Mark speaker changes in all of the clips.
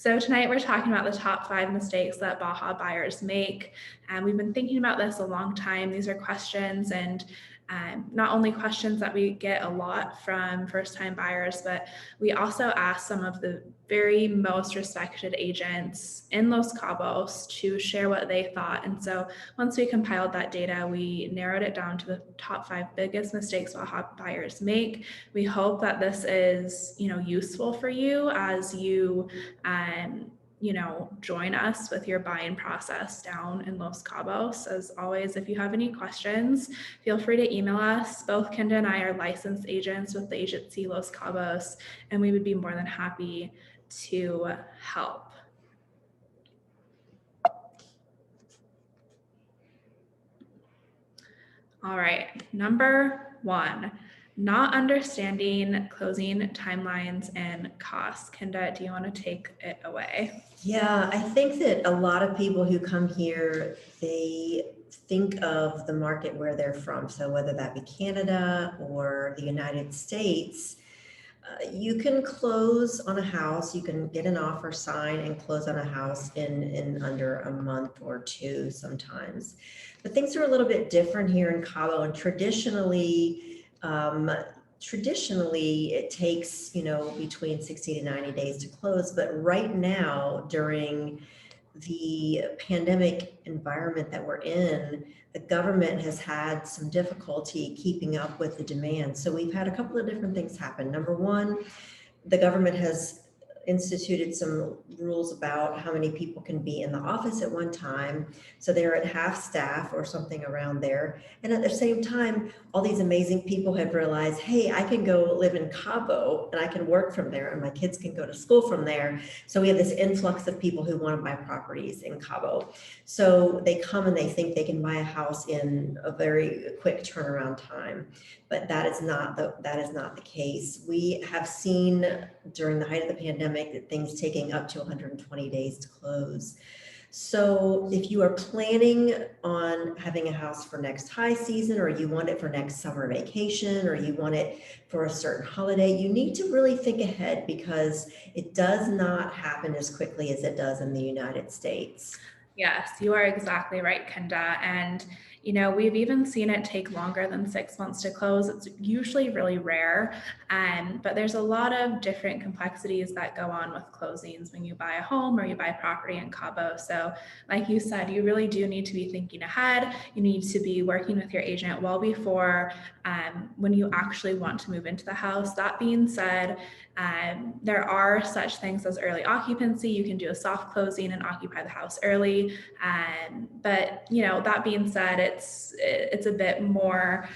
Speaker 1: So tonight we're talking about the top 5 mistakes that Baja buyers make. And we've been thinking about this a long time. These are questions and not only questions that we get a lot from first-time buyers, but we also ask some of the very most respected agents in Los Cabos to share what they thought. And so once we compiled that data, we narrowed it down to the top 5 biggest mistakes Baja buyers make. We hope that this is, useful for you as you join us with your buying process down in Los Cabos. As always, if you have any questions, feel free to email us. Both Kenda and I are licensed agents with the agency Los Cabos, and we would be more than happy to help. All right, number 1. Not understanding closing timelines and costs. Kenda, do you want to take it away?
Speaker 2: Yeah, I think that a lot of people who come here, they think of the market where they're from. So whether that be Canada or the United States, you can close on a house, you can get an offer signed and close on a house in under a month or 2 sometimes. But things are a little bit different here in Cabo, and traditionally it takes, between 60 to 90 days to close. But right now, during the pandemic environment that we're in, the government has had some difficulty keeping up with the demand. So we've had a couple of different things happen. Number one, the government has instituted some rules about how many people can be in the office at one time. So they're at half staff or something around there. And at the same time, all these amazing people have realized, hey, I can go live in Cabo and I can work from there and my kids can go to school from there. So we have this influx of people who want to buy properties in Cabo. So they come and they think they can buy a house in a very quick turnaround time. But that is not the case. We have seen during the height of the pandemic that things taking up to 120 days to close. So if you are planning on having a house for next high season, or you want it for next summer vacation, or you want it for a certain holiday, you need to really think ahead, because it does not happen as quickly as it does in the United States.
Speaker 1: Yes, you are exactly right, Kenda. And we've even seen it take longer than 6 months to close. It's usually really rare, but there's a lot of different complexities that go on with closings when you buy a home or you buy property in Cabo. So like you said, you really do need to be thinking ahead. You need to be working with your agent well before when you actually want to move into the house. That being said, there are such things as early occupancy. You can do a soft closing and occupy the house early. But that being said, it's a bit more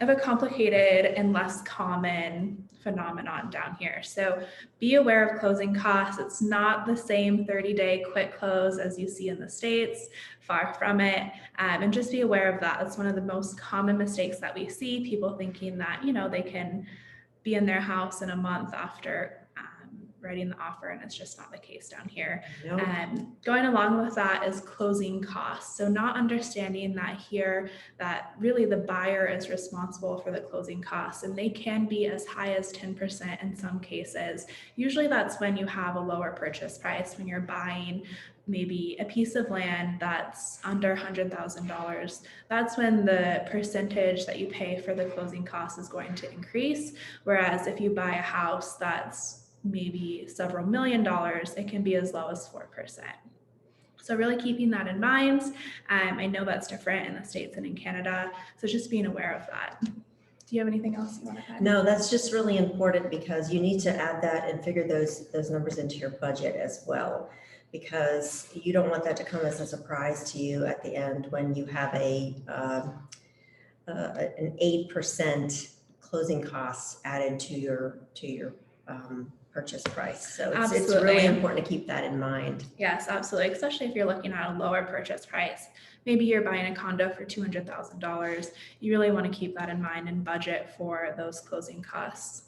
Speaker 1: of a complicated and less common phenomenon down here. So be aware of closing costs. It's not the same 30-day quick close as you see in the States, far from it. And just be aware of that. It's one of the most common mistakes that we see, people thinking that, they can be in their house in a month after writing the offer, and it's just not the case down here.
Speaker 2: Nope.
Speaker 1: Going along with that is closing costs. So not understanding that here, that really the buyer is responsible for the closing costs, and they can be as high as 10% in some cases. Usually that's when you have a lower purchase price, when you're buying maybe a piece of land that's under $100,000. That's when the percentage that you pay for the closing costs is going to increase. Whereas if you buy a house that's maybe several $1 million, it can be as low as 4%. So really keeping that in mind. I know that's different in the States and in Canada, so just being aware of that. Do you have anything else you want to add?
Speaker 2: No, that's just really important, because you need to add that and figure those numbers into your budget as well, because you don't want that to come as a surprise to you at the end when you have an 8% closing costs added to your purchase price. So it's really important to keep that in mind.
Speaker 1: Yes, absolutely. Especially if you're looking at a lower purchase price. Maybe you're buying a condo for $200,000. You really want to keep that in mind and budget for those closing costs.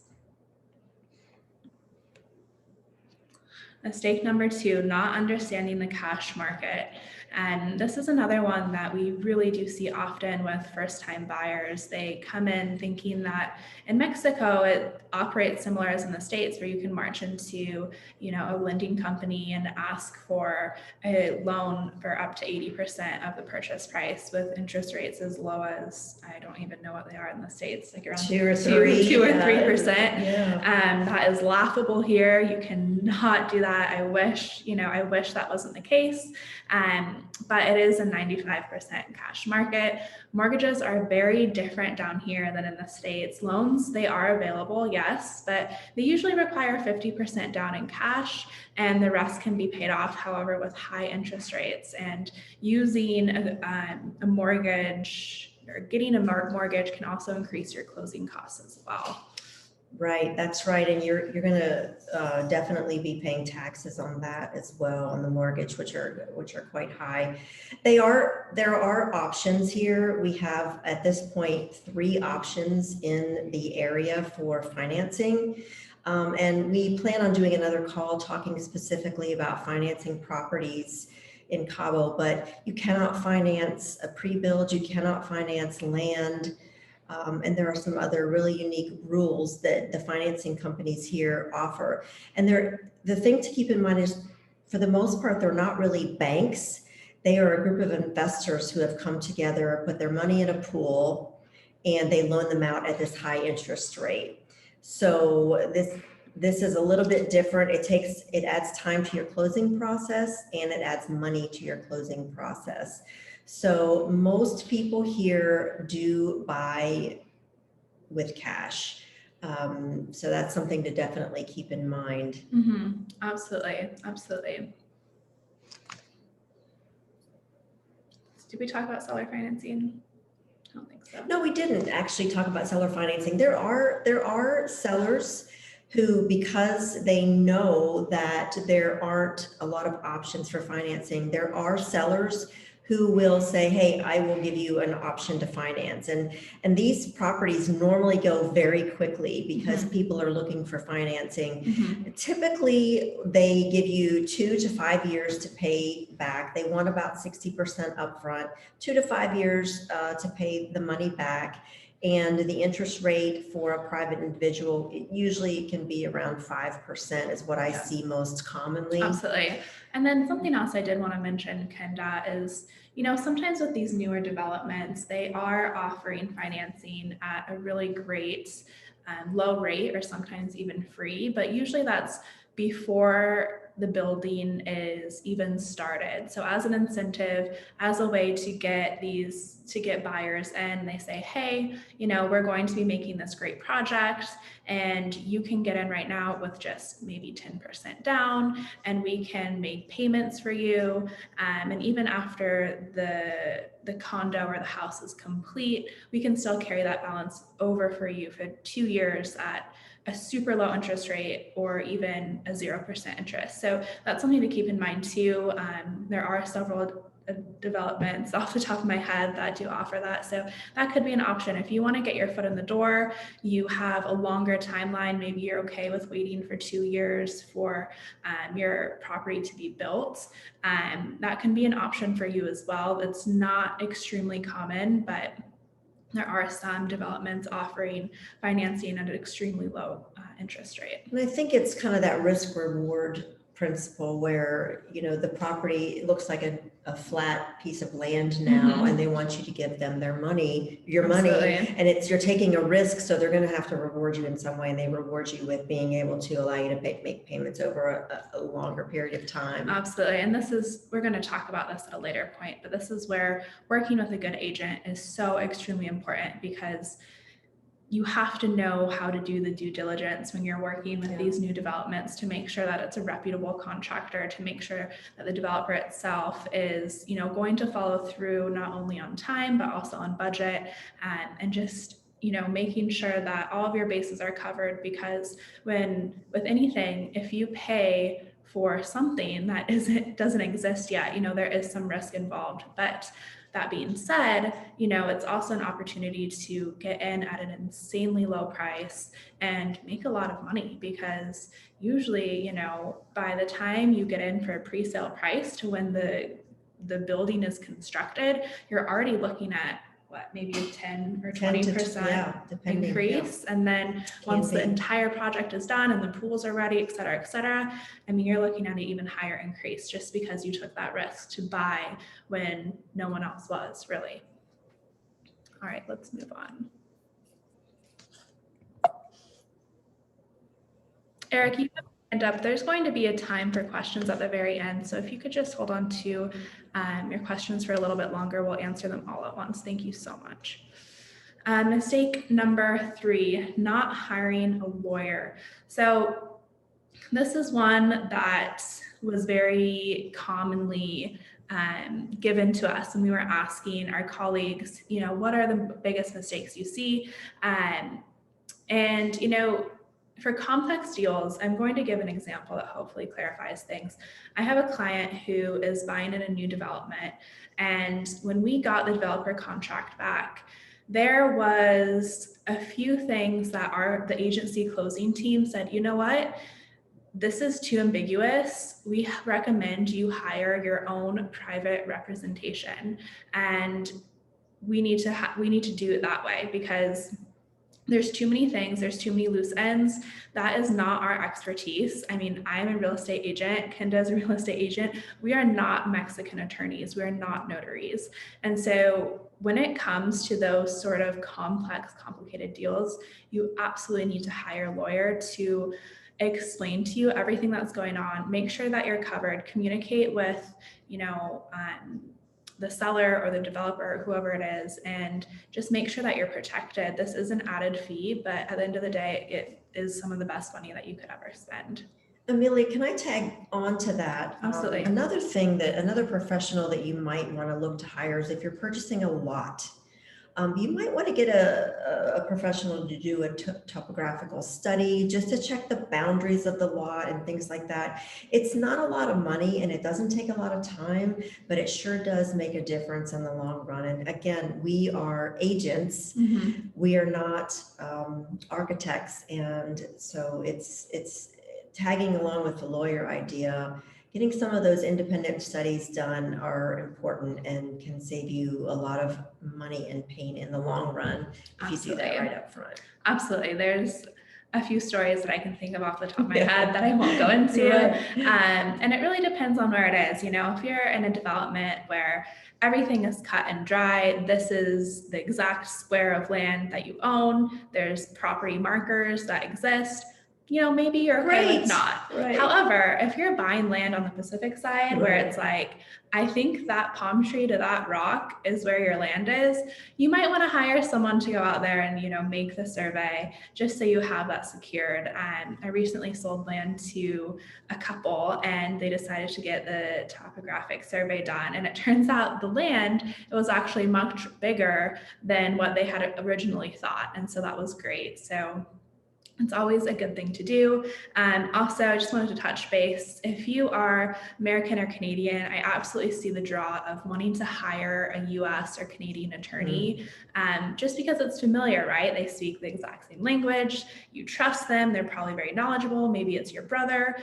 Speaker 1: Mistake number two, not understanding the cash market. And this is another one that we really do see often with first-time buyers. They come in thinking that in Mexico, it operates similar as in the States, where you can march into, a lending company and ask for a loan for up to 80% of the purchase price, with interest rates as low as, I don't even know what they are in the States, like around
Speaker 2: 2 or 3,
Speaker 1: 2 or 3%.
Speaker 2: Yeah.
Speaker 1: That is laughable here. You cannot do that. I wish that wasn't the case. But it is a 95% cash market. Mortgages are very different down here than in the States. Loans, they are available, yes, but they usually require 50% down in cash, and the rest can be paid off, however, with high interest rates. And using a mortgage or getting a mortgage can also increase your closing costs as well.
Speaker 2: Right, that's right, and you're going to definitely be paying taxes on that as well, on the mortgage, which are quite high. There are options here. We have at this point 3 options in the area for financing, and we plan on doing another call talking specifically about financing properties in Cabo. But you cannot finance a pre-build, you cannot finance land. And there are some other really unique rules that the financing companies here offer. And the thing to keep in mind is, for the most part, they're not really banks. They are a group of investors who have come together, put their money in a pool, and they loan them out at this high interest rate. So this is a little bit different. It adds time to your closing process, and it adds money to your closing process. So most people here do buy with cash. So that's something to definitely keep in mind.
Speaker 1: Mm-hmm. Absolutely. Did we talk about seller financing? I don't think so.
Speaker 2: No, we didn't actually talk about seller financing. There are sellers who, because they know that there aren't a lot of options for financing, there are sellers who will say, hey, I will give you an option to finance. And these properties normally go very quickly because people are looking for financing. Typically, they give you 2 to 5 years to pay back. They want about 60% upfront, 2 to 5 years to pay the money back. And the interest rate for a private individual, it usually can be around 5% is what I see most commonly.
Speaker 1: Absolutely. And then something else I did want to mention, Kenda, is, sometimes with these newer developments, they are offering financing at a really great low rate, or sometimes even free, but usually that's before the building is even started. So as an incentive, as a way to get buyers in, they say, hey, we're going to be making this great project, and you can get in right now with just maybe 10% down, and we can make payments for you. And even after the condo or the house is complete, we can still carry that balance over for you for 2 years at a super low interest rate, or even a 0% interest. So that's something to keep in mind too. There are several developments off the top of my head that do offer that. So that could be an option. If you want to get your foot in the door, you have a longer timeline, maybe you're okay with waiting for 2 years for your property to be built. That can be an option for you as well. It's not extremely common, but there are some developments offering financing at an extremely low interest rate.
Speaker 2: And I think it's kind of that risk reward principle where, the property looks like a flat piece of land now, and they want you to give them your money, and you're taking a risk, so they're going to have to reward you in some way, and they reward you with being able to allow you to make payments over a longer period of time.
Speaker 1: Absolutely. And we're going to talk about this at a later point, but this is where working with a good agent is so extremely important, because you have to know how to do the due diligence when you're working with these new developments, to make sure that it's a reputable contractor, to make sure that the developer itself is, going to follow through not only on time, but also on budget, and just, making sure that all of your bases are covered. Because with anything, if you pay for something that doesn't exist yet, there is some risk involved. But That being said, you know, it's also an opportunity to get in at an insanely low price and make a lot of money, because usually, you know, by the time you get in for a pre-sale price to when the building is constructed, you're already looking at what, maybe a 10 or 20% increase. And then once the entire project is done and the pools are ready, et cetera, I mean, you're looking at an even higher increase just because you took that risk to buy when no one else was, really. All right, let's move on. Eric, you have hand up. There's going to be a time for questions at the very end. So if you could just hold on to your questions for a little bit longer, we'll answer them all at once. Thank you so much. Mistake number 3, not hiring a lawyer. So this is one that was very commonly given to us when we were asking our colleagues, you know, what are the biggest mistakes you see? And, you know, for complex deals, I'm going to give an example that hopefully clarifies things. I have a client who is buying in a new development, and when we got the developer contract back, there was a few things that the agency closing team said, you know what, this is too ambiguous. We recommend you hire your own private representation, and we need to do it that way because there's too many things, there's too many loose ends. That is not our expertise. I mean, I'm a real estate agent, Kenda is a real estate agent. We are not Mexican attorneys, we are not notaries. And so when it comes to those sort of complex, complicated deals, you absolutely need to hire a lawyer to explain to you everything that's going on, make sure that you're covered, communicate with, you know, the seller or the developer or whoever it is, and just make sure that you're protected. This is an added fee, but at the end of the day, it is some of the best money that you could ever spend.
Speaker 2: Amelia, can I tag on to that?
Speaker 1: Absolutely.
Speaker 2: Another professional that you might want to look to hire is if you're purchasing a lot. You might want to get a professional to do a topographical study just to check the boundaries of the lot and things like that. It's not a lot of money and it doesn't take a lot of time, but it sure does make a difference in the long run. And again, we are agents. Mm-hmm. We are not architects. And so it's tagging along with the lawyer idea. Getting some of those independent studies done are important and can save you a lot of money and pain in the long run if you do that right up front.
Speaker 1: Absolutely. There's a few stories that I can think of off the top of my head that I won't go into. And it really depends on where it is. You know, if you're in a development where everything is cut and dry, this is the exact square of land that you own, there's property markers that exist, you know, maybe you're okay with not. Right. However, if you're buying land on the Pacific side where it's like, I think that palm tree to that rock is where your land is, you might want to hire someone to go out there and, you know, make the survey just so you have that secured. I recently sold land to a couple and they decided to get the topographic survey done. And it turns out the land, it was actually much bigger than what they had originally thought. And so that was great. So it's always a good thing to do. Also, I just wanted to touch base. If you are American or Canadian, I absolutely see the draw of wanting to hire a US or Canadian attorney, just because it's familiar, right? They speak the exact same language. You trust them. They're probably very knowledgeable. Maybe it's your brother.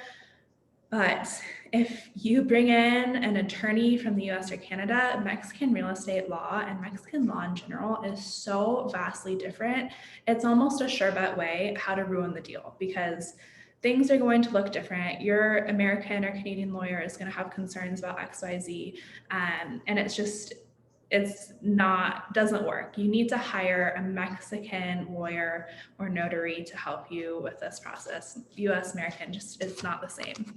Speaker 1: But if you bring in an attorney from the US or Canada, Mexican real estate law and Mexican law in general is so vastly different. It's almost a sure bet way how to ruin the deal because things are going to look different. Your American or Canadian lawyer is going to have concerns about XYZ. And doesn't work. You need to hire a Mexican lawyer or notary to help you with this process. US American, it's not the same.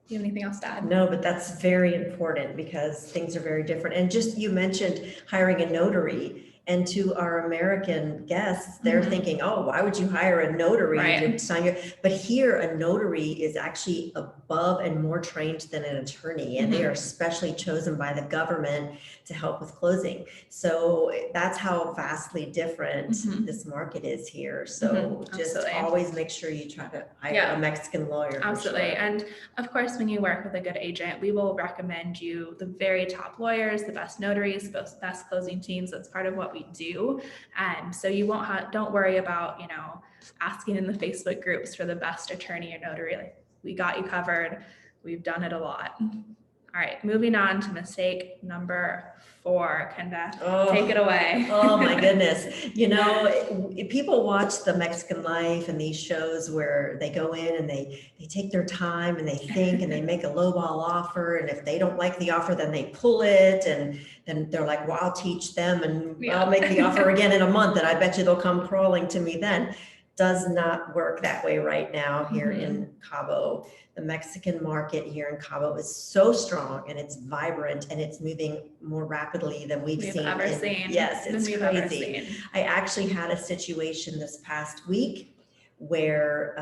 Speaker 1: Do you have anything else to add?
Speaker 2: No, but that's very important because things are very different. And just, you mentioned hiring a notary. And to our American guests, they're thinking, oh, why would you hire a notary to sign your, but here a notary is actually above and more trained than an attorney, and they are specially chosen by the government to help with closing. So that's how vastly different this market is here. So just always make sure you try to hire a Mexican lawyer.
Speaker 1: Absolutely. And of course, when you work with a good agent, we will recommend you the very top lawyers, the best notaries, the best closing teams. That's part of what we do. And so you won't don't worry about, you know, asking in the Facebook groups for the best attorney or notary. Like, we got you covered. We've done it a lot. All right, moving on to mistake number 4, Kenda. Take it away.
Speaker 2: Oh my goodness. You know, people watch the Mexican Life and these shows where they go in and they take their time and they think and they make a lowball offer. And if they don't like the offer, then they pull it. And then they're like, well, I'll teach them and I'll make the offer again in a month. And I bet you they'll come crawling to me then. Does not work that way right now here in Cabo. The Mexican market here in Cabo is so strong and it's vibrant and it's moving more rapidly than we've
Speaker 1: ever seen.
Speaker 2: Yes, it's crazy. I actually had a situation this past week where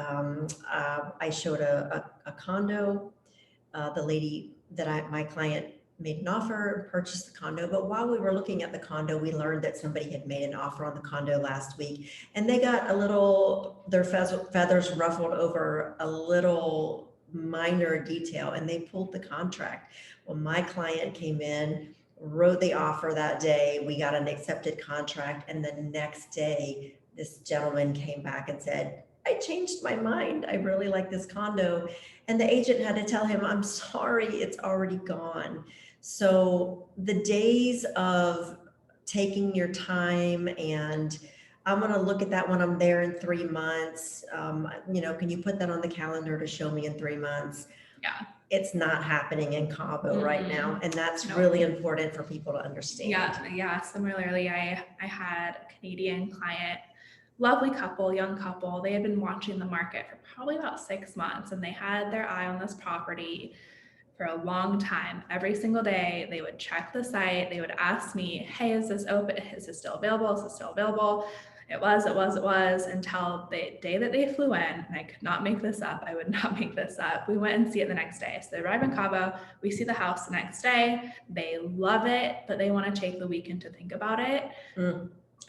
Speaker 2: I showed a condo. The lady that my client made an offer, purchased the condo, but while we were looking at the condo, we learned that somebody had made an offer on the condo last week, and they got a little, their feathers ruffled over a little minor detail, and they pulled the contract. Well, my client came in, wrote the offer that day, we got an accepted contract, and the next day, this gentleman came back and said, I changed my mind. I really like this condo. And the agent had to tell him, I'm sorry, it's already gone. So the days of taking your time and I'm going to look at that when I'm there in 3 months. You know, can you put that on the calendar to show me in 3 months?
Speaker 1: Yeah.
Speaker 2: It's not happening in Cabo right now. And that's really important for people to understand.
Speaker 1: Yeah. Similarly, I had a Canadian client, lovely couple, young couple. They had been watching the market for probably about 6 months, and they had their eye on this property for a long time. Every single day they would check the site. They would ask me, hey, is this open? Is this still available? Is this still available? It was until the day that they flew in, and I could not make this up. I would not make this up. We went and see it the next day. So they arrive in Cabo, we see the house the next day. They love it, but they want to take the weekend to think about it.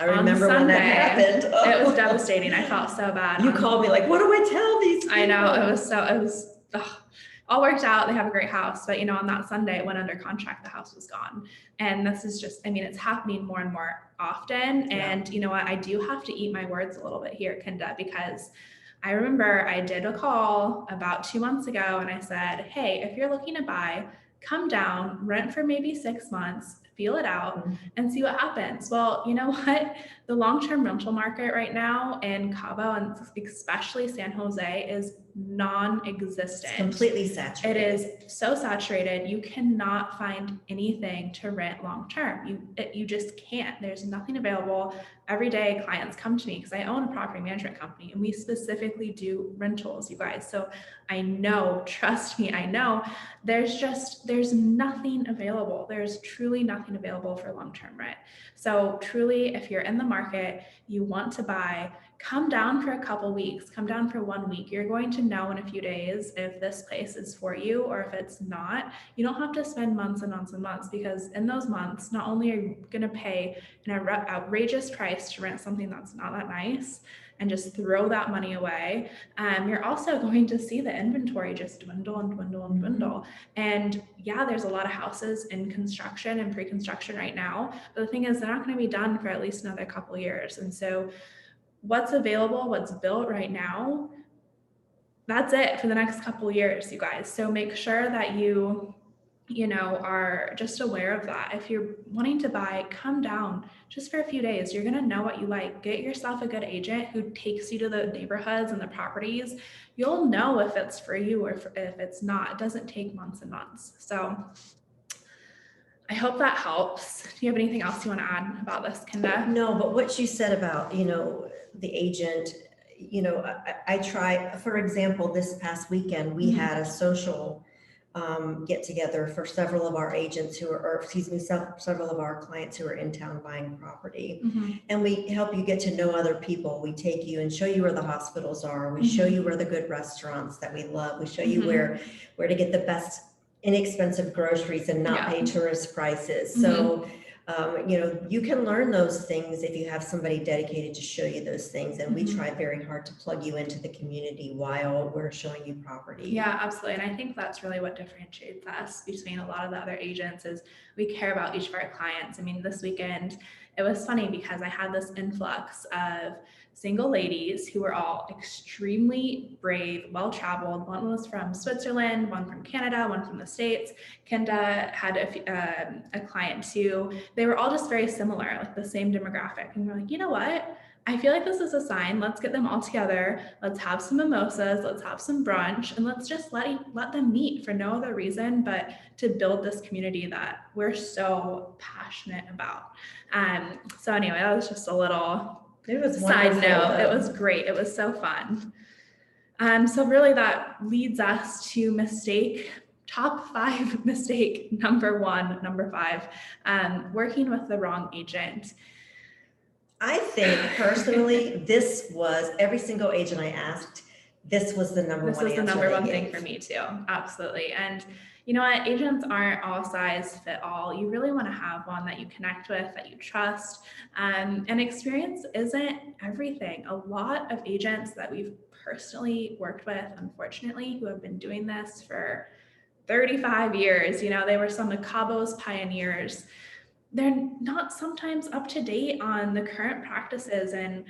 Speaker 2: I remember when that happened. Oh.
Speaker 1: It was devastating. I felt so bad.
Speaker 2: You called me like, what do I tell these people?
Speaker 1: I know, it was all worked out. They have a great house, but you know, on that Sunday it went under contract, the house was gone. And this is just, I mean, it's happening more and more often. And you know what, I do have to eat my words a little bit here, Kenda, because I remember I did a call about 2 months ago and I said, hey, if you're looking to buy, come down, rent for maybe 6 months, feel it out and see what happens. Well, you know what? The long-term rental market right now in Cabo, and especially San Jose, is non-existent.
Speaker 2: It's completely saturated.
Speaker 1: It is so saturated. You cannot find anything to rent long-term. You just can't. There's nothing available. Every day clients come to me because I own a property management company and we specifically do rentals, you guys. So I know, trust me, I know there's nothing available. There's truly nothing available for long-term rent. So truly, if you're in the market, you want to buy, come down for a couple weeks, come down for 1 week. You're going to know in a few days if this place is for you or if it's not. You don't have to spend months and months and months, because in those months, not only are you going to pay an outrageous price to rent something that's not that nice and just throw that money away, you're also going to see the inventory just dwindle and dwindle and dwindle. And yeah, there's a lot of houses in construction and pre-construction right now, but the thing is they're not going to be done for at least another couple years. And so what's available, what's built right now, that's it for the next couple years, you guys. So make sure that you are just aware of that. If you're wanting to buy, come down just for a few days. You're going to know what you like. Get yourself a good agent who takes you to the neighborhoods and the properties. You'll know if it's for you or if it's not. It doesn't take months and months. So I hope that helps. Do you have anything else you want to add about this, Kenda?
Speaker 2: No, but what you said about, the agent, I try, for example, this past weekend, we had a social get together for several of our agents who are, or excuse me, several of our clients who are in town buying property. And we help you get to know other people. We take you and show you where the hospitals are. We show you where the good restaurants that we love. We show you where to get the best inexpensive groceries and not pay tourist prices. So, you know, you can learn those things if you have somebody dedicated to show you those things. And we try very hard to plug you into the community while we're showing you property.
Speaker 1: Yeah, absolutely. And I think that's really what differentiates us between a lot of the other agents is we care about each of our clients. I mean, this weekend, it was funny because I had this influx of single ladies who were all extremely brave, well-traveled. One was from Switzerland, one from Canada, one from the States. Kenda had a client too. They were all just very similar, like the same demographic. And we're like, you know what? I feel like this is a sign. Let's get them all together. Let's have some mimosas. Let's have some brunch, and let's just let them meet for no other reason but to build this community that we're so passionate about. So anyway, that was just a little side note. It was great. It was so fun. So really that leads us to top 5 mistake number 5, working with the wrong agent.
Speaker 2: I think personally, this was every single agent I asked, this was the number one answer.
Speaker 1: This was the number one thing for me too. Absolutely. And you know what? Agents aren't all size fit all. You really want to have one that you connect with, that you trust. And experience isn't everything. A lot of agents that we've personally worked with, unfortunately, who have been doing this for 35 years, you know, they were some of Cabo's pioneers. They're not sometimes up to date on the current practices and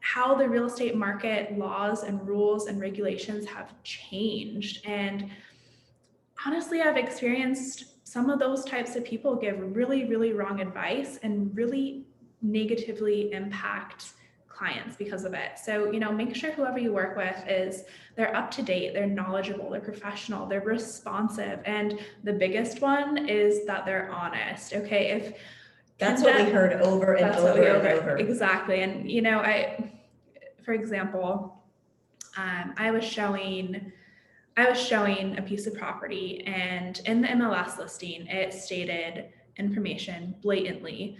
Speaker 1: how the real estate market laws and rules and regulations have changed. And honestly, I've experienced some of those types of people give really, really wrong advice and really negatively impact clients because of it. So, you know, make sure whoever you work with they're up to date, they're knowledgeable, they're professional, they're responsive. And the biggest one is that they're honest. Okay.
Speaker 2: That's what we heard over and over.
Speaker 1: Exactly. And, you know, for example, I was showing a piece of property, and in the MLS listing, it stated information blatantly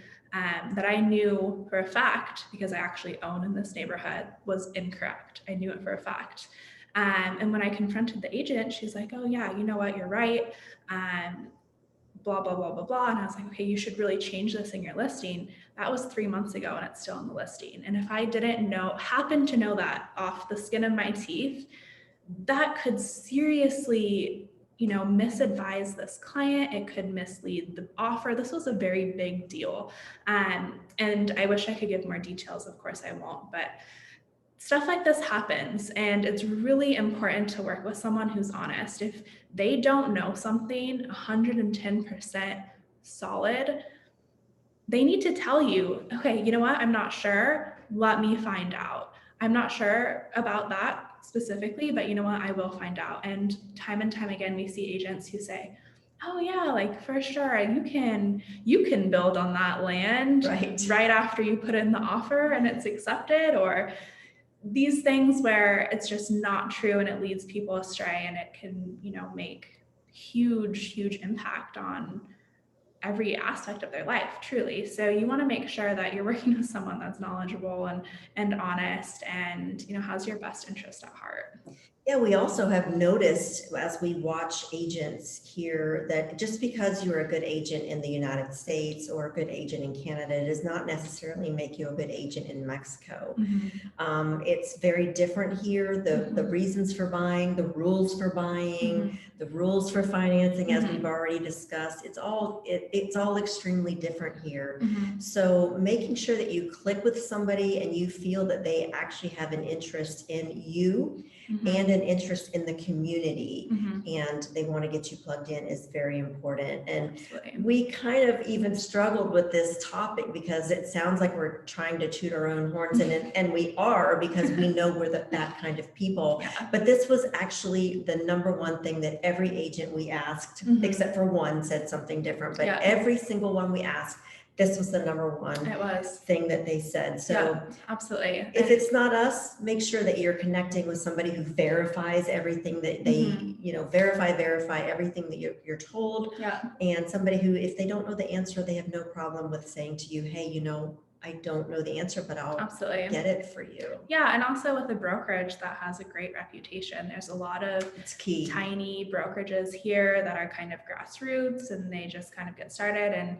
Speaker 1: that I knew for a fact, because I actually own in this neighborhood, was incorrect. I knew it for a fact. And when I confronted the agent, she's like, oh yeah, you know what, you're right. Blah, blah, blah, blah, blah. And I was like, okay, you should really change this in your listing. That was 3 months ago and it's still in the listing. And if I happen to know that off the skin of my teeth, that could seriously, you know, misadvise this client. It could mislead the offer. This was a very big deal. And I wish I could give more details. Of course I won't, but stuff like this happens, and it's really important to work with someone who's honest. If they don't know something 110% solid, they need to tell you, okay, you know what? I'm not sure. Let me find out. I'm not sure about that specifically, but you know what? I will find out. And time again, we see agents who say, oh yeah, like for sure, you can build on that land right after you put in the offer and it's accepted, or these things where it's just not true and it leads people astray, and it can, you know, make huge impact on every aspect of their life, truly. So you want to make sure that you're working with someone that's knowledgeable and honest and, you know, has your best interest at heart.
Speaker 2: Yeah, we also have noticed as we watch agents here that just because you're a good agent in the United States or a good agent in Canada, it does not necessarily make you a good agent in Mexico. It's very different here. The reasons for buying, the rules for buying, the rules for financing, as we've already discussed, it's all extremely different here. So making sure that you click with somebody and you feel that they actually have an interest in you and an interest in the community and they want to get you plugged in is very important. And we kind of even struggled with this topic because it sounds like we're trying to toot our own horns, and we are, because we know we're that kind of people. But this was actually the number one thing that every agent we asked, except for one, said something different, but every single one we asked, this was the number one
Speaker 1: It was.
Speaker 2: thing that they said. So
Speaker 1: Yeah, absolutely.
Speaker 2: if it's not us, make sure that you're connecting with somebody who verifies everything that they, verify everything that you're told.
Speaker 1: Yeah.
Speaker 2: And somebody who, if they don't know the answer, they have no problem with saying to you, hey, I don't know the answer, but I'll
Speaker 1: Absolutely
Speaker 2: get it for you.
Speaker 1: Yeah, and also with a brokerage that has a great reputation, there's a lot of tiny brokerages here that are kind of grassroots and they just kind of get started. And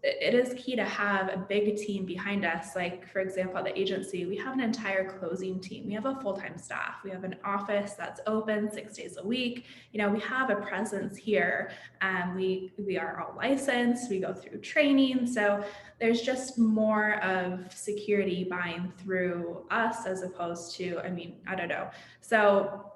Speaker 1: it is key to have a big team behind us. Like, for example, at the agency, we have an entire closing team. We have a full-time staff. We have an office that's open 6 days a week. We have a presence here. We are all licensed. We go through training. So there's just more of security buying through us as opposed to, I don't know. So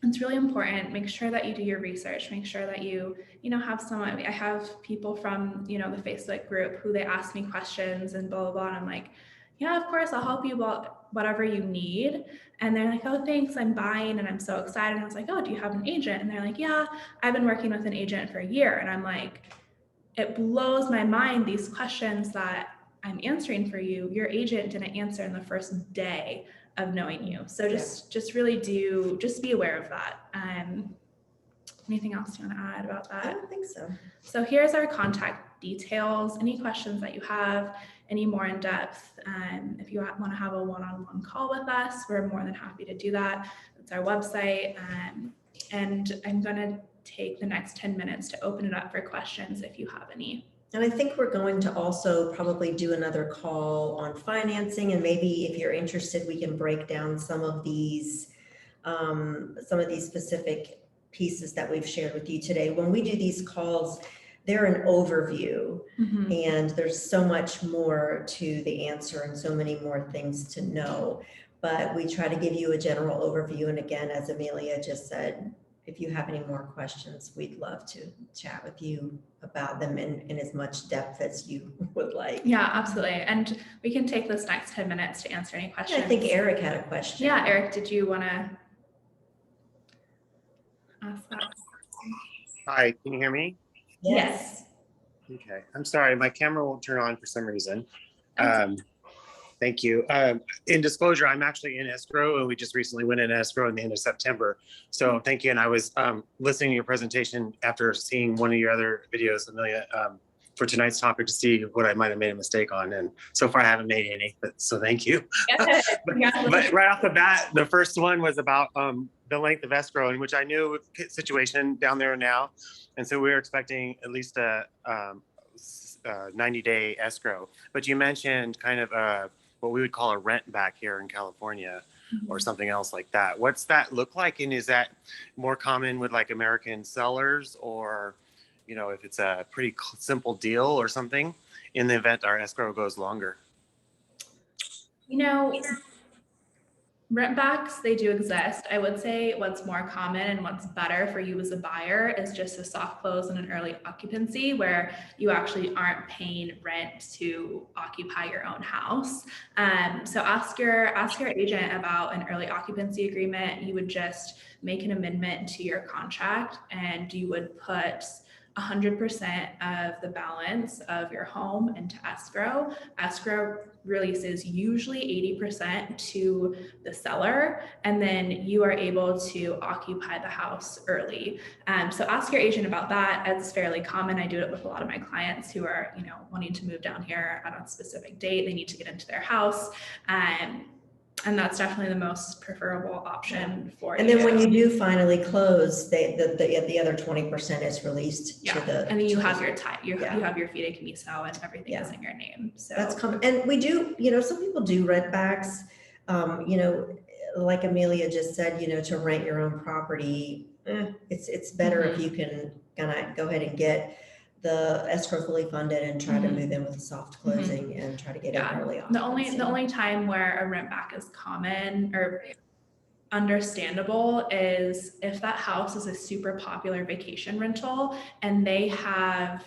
Speaker 1: it's really important. Make sure that you do your research. Make sure that you have someone. I have people from, the Facebook group who they ask me questions and blah, blah, blah. And I'm like, yeah, of course, I'll help you about whatever you need. And they're like, oh, thanks, I'm buying and I'm so excited. And I was like, oh, do you have an agent? And they're like, yeah, I've been working with an agent for a year. And I'm like, it blows my mind, these questions that I'm answering for you, your agent didn't answer in the first day of knowing you. So just really just be aware of that. Anything else you want to add about that?
Speaker 2: I don't think so.
Speaker 1: So here's our contact details. Any questions that you have, any more in depth, if you want to have a one-on-one call with us, we're more than happy to do that. That's our website. And I'm going to take the next 10 minutes to open it up for questions if you have any.
Speaker 2: And I think we're going to also probably do another call on financing, and maybe if you're interested, we can break down some of these specific pieces that we've shared with you today. When we do these calls, they're an overview, and there's so much more to the answer and so many more things to know. But we try to give you a general overview. And again, as Amelia just said, if you have any more questions, we'd love to chat with you about them in as much depth as you would like.
Speaker 1: Yeah, absolutely. And we can take this next 10 minutes to answer any questions.
Speaker 2: Yeah, I think Eric had a question.
Speaker 1: Yeah, Eric, did you want to ask that?
Speaker 3: Hi, can you hear me?
Speaker 1: Yes.
Speaker 3: Okay, I'm sorry, my camera won't turn on for some reason. Thank you. In disclosure, I'm actually in escrow, and we just recently went in escrow in the end of September. So thank you. And I was listening to your presentation after seeing one of your other videos, Amelia, for tonight's topic to see what I might have made a mistake on. And so far I haven't made any, so thank you. But right off the bat, the first one was about the length of escrow, in which I knew the situation down there now. And so we were expecting at least a 90-day escrow. But you mentioned kind of what we would call a rent back here in California, or something else like that. What's that look like? And is that more common with like American sellers, or, if it's a pretty simple deal or something, in the event our escrow goes longer?
Speaker 1: Rent backs, they do exist. I would say what's more common and what's better for you as a buyer is just a soft close and an early occupancy, where you actually aren't paying rent to occupy your own house. So ask your agent about an early occupancy agreement. You would just make an amendment to your contract, and you would put 100% of the balance of your home into escrow. Escrow releases usually 80% to the seller, and then you are able to occupy the house early. So ask your agent about that. It's fairly common. I do it with a lot of my clients who are, wanting to move down here at a specific date. They need to get into their house. And that's definitely the most preferable option for you.
Speaker 2: And then when you do finally close, the other 20% is released to the.
Speaker 1: And then you have your time. You have your Fedecamiso, and everything is in your name. So
Speaker 2: that's common. And we do, some people do rent backs. Like Amelia just said, to rent your own property. It's better if you can kind of go ahead and get the escrow fully funded and try to move in with a soft closing and try to get it early on.
Speaker 1: The only time where a rent back is common or understandable is if that house is a super popular vacation rental and they have,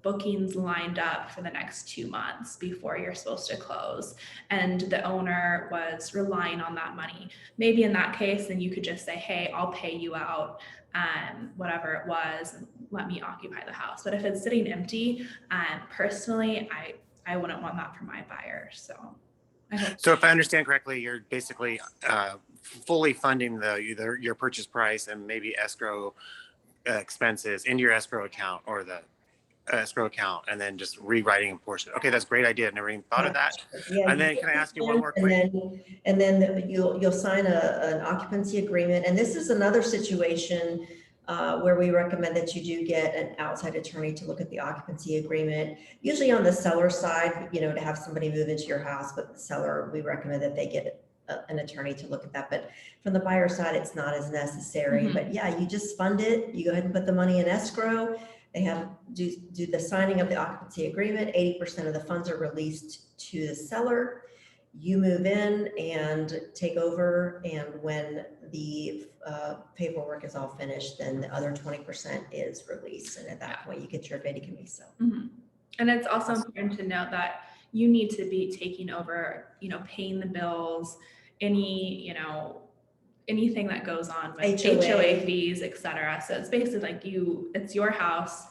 Speaker 1: bookings lined up for the next 2 months before you're supposed to close, and the owner was relying on that money. Maybe in that case, then you could just say, hey, I'll pay you out whatever it was, and let me occupy the house. But if it's sitting empty, personally, I wouldn't want that for my buyer. So I hope.
Speaker 3: So if I understand correctly, you're basically fully funding your purchase price and maybe escrow expenses into your escrow account or the escrow account, and then just rewriting a portion. Okay, that's a great idea. Never even thought of that.
Speaker 2: Yeah.
Speaker 3: And then can I ask you one more quick?
Speaker 2: And then you'll sign an occupancy agreement. And this is another situation where we recommend that you do get an outside attorney to look at the occupancy agreement. Usually on the seller side, to have somebody move into your house, but the seller, we recommend that they get an attorney to look at that. But from the buyer side, it's not as necessary.
Speaker 1: Mm-hmm.
Speaker 2: But yeah, you just fund it. You go ahead and put the money in escrow. They do the signing of the occupancy agreement. 80% of the funds are released to the seller. You move in and take over. And when the paperwork is all finished, then the other 20% is released. And at that point, you get your Fedecamiso.
Speaker 1: Mm-hmm. And it's also important to note that you need to be taking over, paying the bills, any, anything that goes on with HOA fees, etc. So it's basically like it's your house,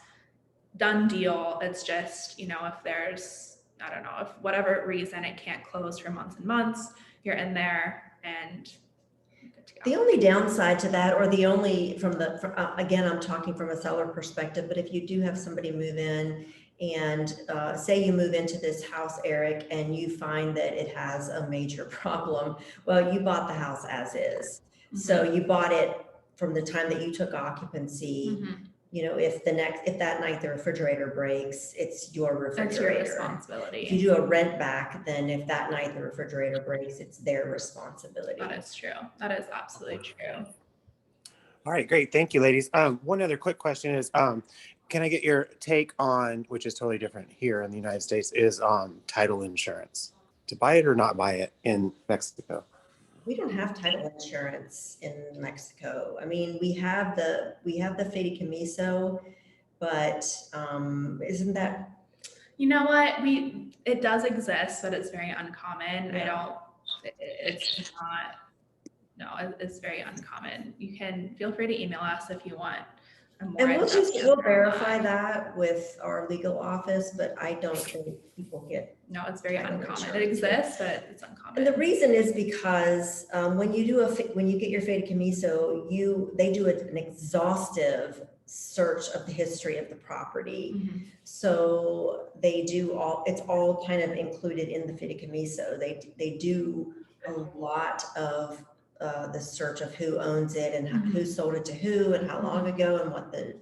Speaker 1: done deal. It's just, if there's, I don't know, if whatever reason it can't close for months and months, you're in there and good to go.
Speaker 2: The only downside to that, or the only again, I'm talking from a seller perspective, but if you do have somebody move in and say you move into this house, Eric, and you find that it has a major problem, well, you bought the house as is. Mm-hmm. So you bought it from the time that you took occupancy. Mm-hmm. If that night the refrigerator breaks, it's your refrigerator.
Speaker 1: That's your responsibility.
Speaker 2: If you do a rent back, then if that night the refrigerator breaks, it's their responsibility.
Speaker 1: That is true. That is absolutely true.
Speaker 3: All right, great. Thank you, ladies. One other quick question is, can I get your take on, which is totally different here in the United States, is title insurance? To buy it or not buy it in Mexico?
Speaker 2: We don't have title insurance in Mexico. I mean, we have the Fedecamiso, but isn't that?
Speaker 1: You know what? It does exist, but it's very uncommon. Yeah. It's not. No, it's very uncommon. You can feel free to email us if you want.
Speaker 2: And we'll verify that with our legal office, but I don't think people get.
Speaker 1: No, it's very uncommon. It exists, but it's uncommon.
Speaker 2: And the reason is because when you get your Fedecamiso, they do an exhaustive search of the history of the property. Mm-hmm. So they do it's all kind of included in the Fedecamiso. They do a lot of the search of who owns it and mm-hmm. who sold it to who and how long ago and what the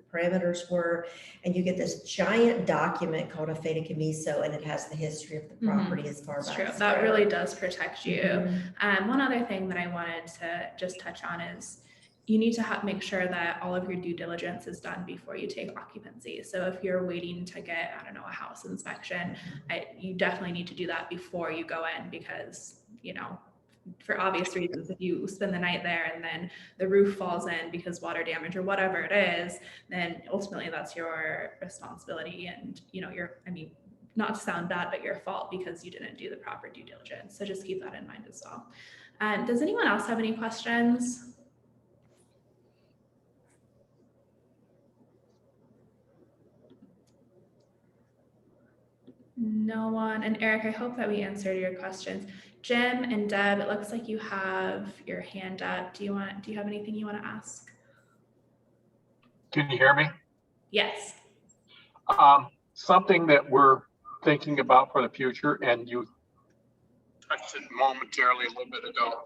Speaker 2: parameters were. And you get this giant document called a Fedecamiso, and it has the history of the property mm-hmm. as far back.
Speaker 1: True. That really does protect you. Mm-hmm. One other thing that I wanted to just touch on is you need to make sure that all of your due diligence is done before you take occupancy. So if you're waiting to get, a house inspection, you definitely need to do that before you go in because, for obvious reasons, if you spend the night there and then the roof falls in because water damage or whatever it is, then ultimately that's your responsibility and, not to sound bad, but your fault because you didn't do the proper due diligence. So just keep that in mind as well. Does anyone else have any questions? No one. And Eric, I hope that we answered your questions. Jim and Deb, it looks like you have your hand up. Do you have anything you want to ask?
Speaker 4: Can you hear me?
Speaker 1: Yes.
Speaker 4: Something that we're thinking about for the future, and you touched it momentarily a little bit ago,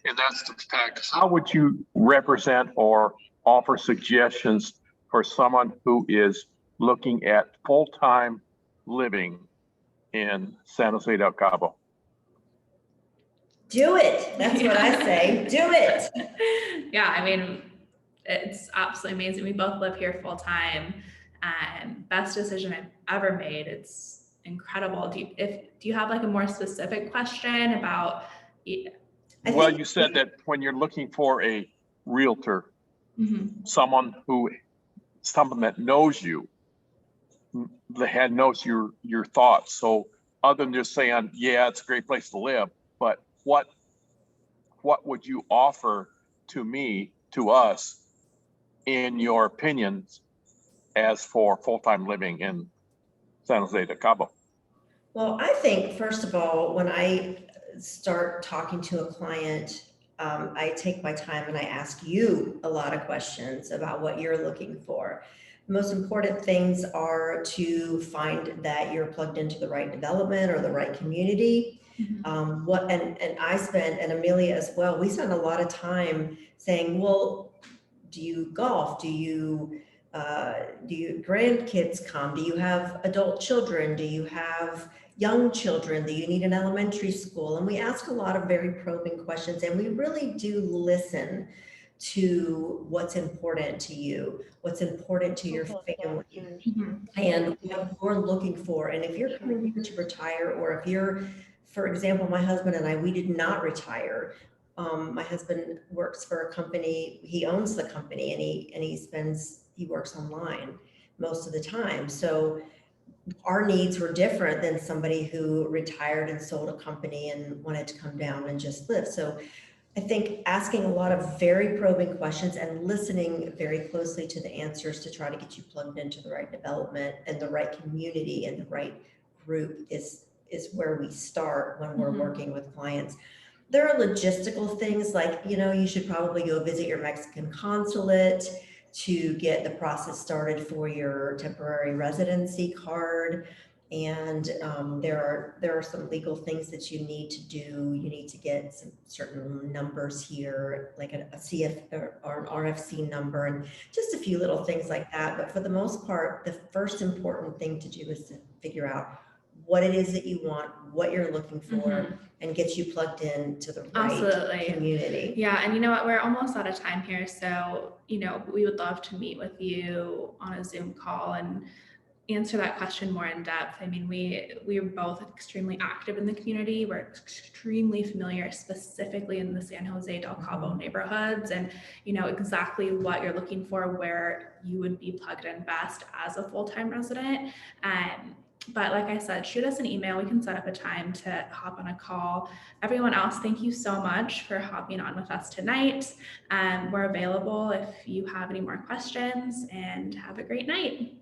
Speaker 4: and that's the tax. How would you represent or offer suggestions for someone who is looking at full-time living in San Jose del Cabo?
Speaker 2: Do it. That's what I say. Do it.
Speaker 1: Yeah, it's absolutely amazing. We both live here full time. Best decision I've ever made. It's incredible. Do you have like a more specific question about?
Speaker 4: Well, you said that when you're looking for a realtor, mm-hmm. someone that knows you, that knows your thoughts. So other than just saying, yeah, it's a great place to live, but what would you offer to us in your opinions as for full-time living in San Jose de Cabo?
Speaker 2: Well, I think, first of all, when I start talking to a client, I take my time and I ask you a lot of questions about what you're looking for. The most important things are to find that you're plugged into the right development or the right community. And I spend, and Amelia as well, we spend a lot of time saying, well, do you golf? Do you grandkids come? Do you have adult children? Do you have young children? Do you need an elementary school? And we ask a lot of very probing questions, and we really do listen to what's important to you, what's important to your family, and what you're looking for. And if you're coming here to retire, or if you're, for example, my husband and I, we did not retire. My husband works for a company, he owns the company, and he works online most of the time. So our needs were different than somebody who retired and sold a company and wanted to come down and just live. So I think asking a lot of very probing questions and listening very closely to the answers to try to get you plugged into the right development and the right community and the right group is where we start when we're working with clients. There are logistical things like, you should probably go visit your Mexican consulate to get the process started for your temporary residency card. And there are some legal things that you need to do. You need to get some certain numbers here, like a CF or an RFC number, and just a few little things like that. But for the most part, the first important thing to do is to figure out what it is that you want, what you're looking for, and get you plugged in to the right community.
Speaker 1: Yeah, and you know what, we're almost out of time here. So, we would love to meet with you on a Zoom call and answer that question more in depth. I mean, we are both extremely active in the community. We're extremely familiar specifically in the San Jose del Cabo neighborhoods, and exactly what you're looking for, where you would be plugged in best as a full-time resident. But like I said, shoot us an email. We can set up a time to hop on a call. Everyone else, thank you so much for hopping on with us tonight. We're available if you have any more questions, and have a great night.